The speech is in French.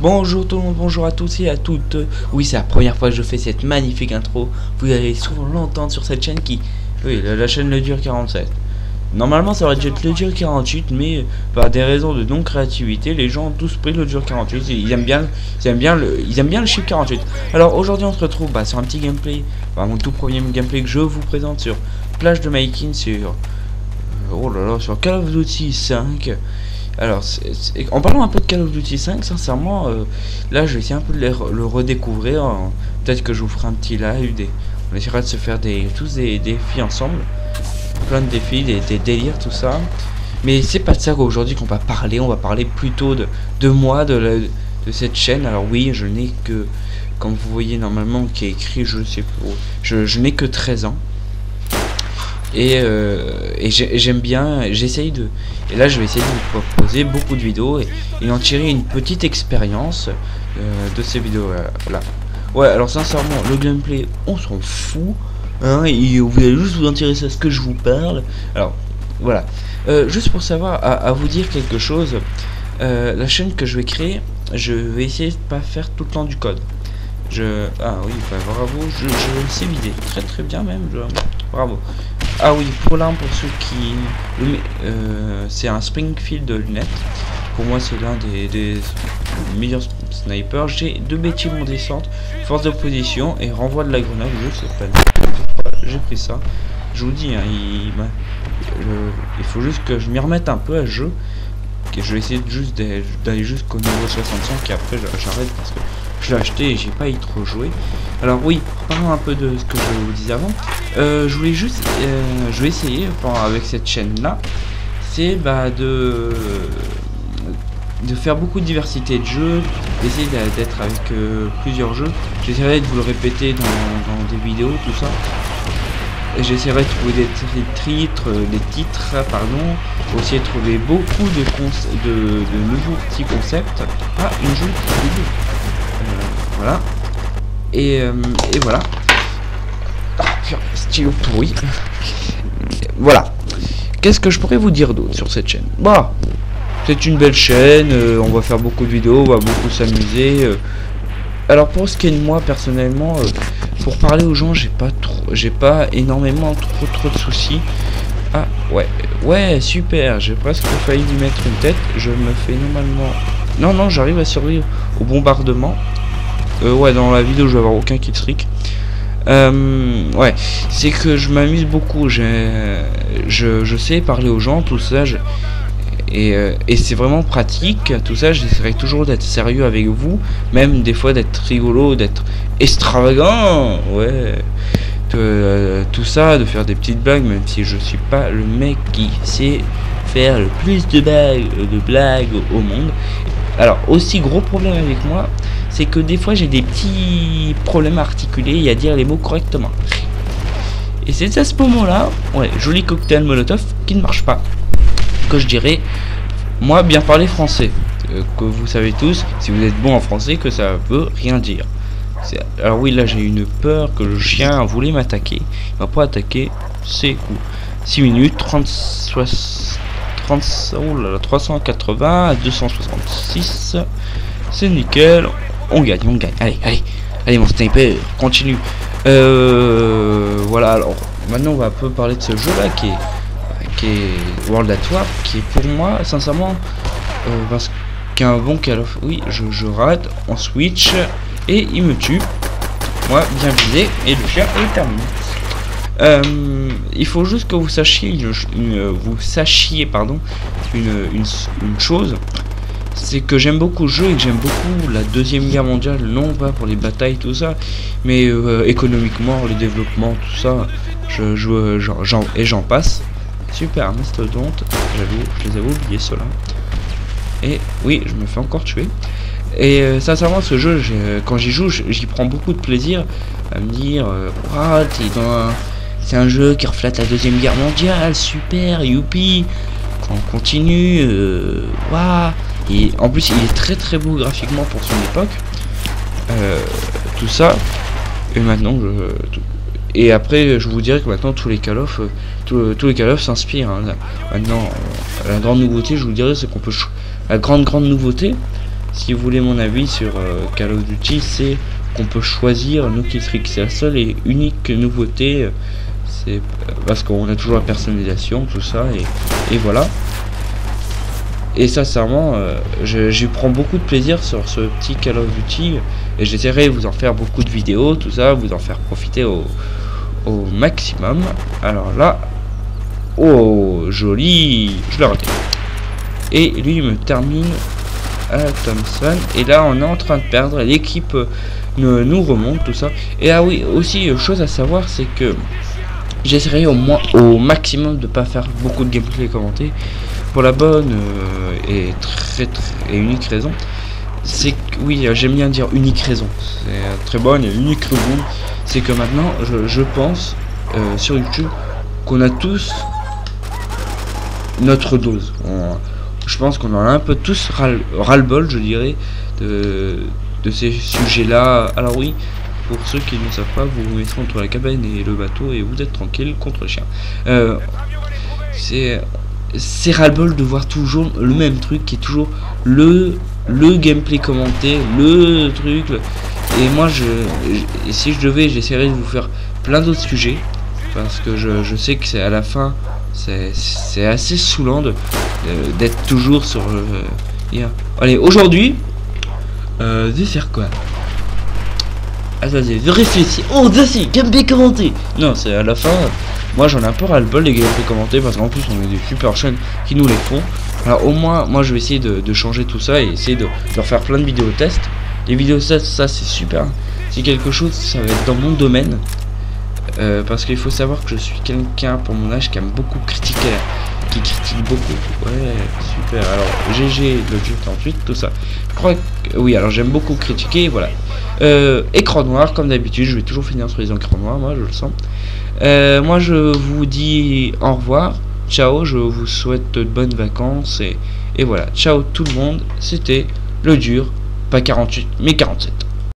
Bonjour tout le monde, bonjour à tous et à toutes. Oui, c'est la première fois que je fais cette magnifique intro. Vous allez souvent l'entendre sur cette chaîne qui... Oui, la chaîne Le Dur 47. Normalement, ça aurait dû être Le Dur 48, mais par des raisons de non-créativité, les gens ont tous pris Le Dur 48. Ils aiment bien le chiffre 48. Alors aujourd'hui, on se retrouve sur un petit gameplay, mon tout premier gameplay que je vous présente sur Plage de Maïkin sur... oh là là, sur Call of Duty 5. Alors, en parlant un peu de Call of Duty 5, sincèrement, là je vais essayer un peu de le redécouvrir. Peut-être que je vous ferai un petit live, on essaiera de se faire tous des défis ensemble. Plein de défis, des délires, tout ça. Mais c'est pas de ça qu'aujourd'hui qu'on va parler. On va parler plutôt de moi, de cette chaîne. Alors oui, je n'ai que, comme vous voyez normalement, qui est écrit, je sais pas, je n'ai que 13 ans. Et j'aime bien, j'essaye de... Et là je vais essayer de vous proposer beaucoup de vidéos et en tirer une petite expérience de ces vidéos là. Ouais, alors sincèrement, le gameplay, on s'en fout, hein, et vous allez juste vous intéresser à ce que je vous parle. Alors, voilà. Juste pour savoir, à vous dire quelque chose, la chaîne que je vais créer, je vais essayer de pas faire tout le temps du code. Ah oui, bravo, je sais vider, très bien même, bravo. Ah oui, pour ceux qui... c'est un Springfield de lunettes. Pour moi, c'est l'un des meilleurs snipers. J'ai 2 bêtises en descente, force d'opposition et renvoi de la grenade. Je sais pas, j'ai pris ça. Je vous dis, hein, il faut juste que je m'y remette un peu à ce jeu. Je vais essayer d'aller jusqu'au niveau 65 et après j'arrête parce que je l'ai acheté et j'ai pas y trop joué. Alors oui, parlons un peu de ce que je vous disais avant. Je voulais juste, je vais essayer avec cette chaîne là, c'est de faire beaucoup de diversité de jeux, d'essayer d'être avec plusieurs jeux. J'essaierai de vous le répéter dans des vidéos, tout ça. Et j'essaierai de trouver des titres, aussi de trouver beaucoup de nouveaux petits concepts. Ah, une jolie vidéo. Voilà. Et voilà. Ah, stylo pourri. Voilà. Qu'est-ce que je pourrais vous dire d'autre sur cette chaîne? Bah, c'est une belle chaîne, on va faire beaucoup de vidéos, on va beaucoup s'amuser. Alors pour ce qui est de moi personnellement, pour parler aux gens, j'ai pas énormément trop de soucis. Ah ouais super, j'ai presque failli lui mettre une tête. Je me fais normalement, non j'arrive à survivre au bombardement. Ouais, dans la vidéo je vais avoir aucun killstreak. Ouais, c'est que je m'amuse beaucoup. Je sais parler aux gens, tout ça. Et c'est vraiment pratique, tout ça. J'essaierai toujours d'être sérieux avec vous, même des fois d'être rigolo, d'être extravagant, ouais, tout ça, de faire des petites blagues, même si je suis pas le mec qui sait faire le plus de blagues au monde. Alors aussi gros problème avec moi, c'est que des fois j'ai des petits problèmes articulés et à dire les mots correctement. Et c'est à ce moment-là, ouais, joli cocktail Molotov qui ne marche pas, que je dirais, moi, bien parler français, que vous savez tous, si vous êtes bon en français, que ça veut rien dire. Alors oui, là j'ai une peur que le chien voulait m'attaquer. Il va pas attaquer, c'est cool. 6 minutes, 380 à 266, c'est nickel, on gagne. Allez mon sniper, continue. Voilà, alors maintenant on va un peu parler de ce jeu là qui est World at War, qui est pour moi sincèrement parce qu'un bon Call of... Oui, je rate en switch et il me tue, moi bien visé, et le chien est terminé. Il faut juste que vous sachiez une chose, c'est que j'aime beaucoup le jeu et que j'aime beaucoup la Deuxième Guerre mondiale, non pas pour les batailles tout ça, mais économiquement, le développement, tout ça, j'en passe. Super mastodonte, j'avoue, je les avais oubliés ceux-là. Et oui, je me fais encore tuer. Et sincèrement, ce jeu, quand j'y joue, j'y prends beaucoup de plaisir à me dire, c'est un jeu qui reflète la Deuxième Guerre mondiale, super, youpi, on continue, waouh. Et en plus, il est très beau graphiquement pour son époque. Tout ça. Et maintenant, et après, je vous dirais que maintenant tous les Call of s'inspirent. Hein. Maintenant, la grande nouveauté, je vous dirais, c'est qu'on peut la grande nouveauté, si vous voulez mon avis sur Call of Duty, c'est qu'on peut choisir nos killstreaks. C'est la seule et unique nouveauté. C'est parce qu'on a toujours la personnalisation, tout ça, et voilà. Et sincèrement, j'y prends beaucoup de plaisir sur ce petit Call of Duty, et j'essaierai de vous en faire beaucoup de vidéos, tout ça, vous en faire profiter au maximum. Alors là, oh joli, je l'ai raté. Et lui il me termine à Thompson, et là on est en train de perdre, l'équipe nous remonte, tout ça. Et ah oui, aussi chose à savoir, c'est que j'essaierai au maximum de pas faire beaucoup de gameplay commenté, pour la bonne et très unique raison. C'est que oui, j'aime bien dire unique raison, c'est très bonne et unique raison, c'est que maintenant je pense sur YouTube qu'on a tous notre dose. Je pense qu'on en a un peu tous ras-le-bol, je dirais, de ces sujets là. Alors oui, pour ceux qui ne savent pas, vous vous mettez entre la cabane et le bateau et vous êtes tranquille contre le chien. C'est ras-le-bol de voir toujours le même truc, qui est toujours le gameplay commenté, le truc. Et moi si je devais, j'essaierais de vous faire plein d'autres sujets, parce que je sais que c'est à la fin c'est assez saoulant d'être toujours sur allez, aujourd'hui je vais faire quoi? Attendez, je réfléchis. Oh, ça c'est gameplay commenté. Non, c'est à la fin. Moi j'en ai un peu ras le bol des gameplay commentés, parce qu'en plus on a des super chaînes qui nous les font. Alors au moins, moi je vais essayer de changer tout ça et essayer de refaire plein de vidéos tests. Les vidéos tests, ça c'est super. C'est quelque chose, ça va être dans mon domaine. Parce qu'il faut savoir que je suis quelqu'un pour mon âge qui aime beaucoup critiquer, qui critique beaucoup. Ouais, super. Alors GG, le jeu 48, tout ça. Je crois que oui, alors j'aime beaucoup critiquer, voilà. Écran noir, comme d'habitude, je vais toujours finir sur les écrans noirs, moi je le sens. Moi je vous dis au revoir, ciao, je vous souhaite de bonnes vacances, et voilà, ciao tout le monde, c'était le dur, pas 48 mais 47.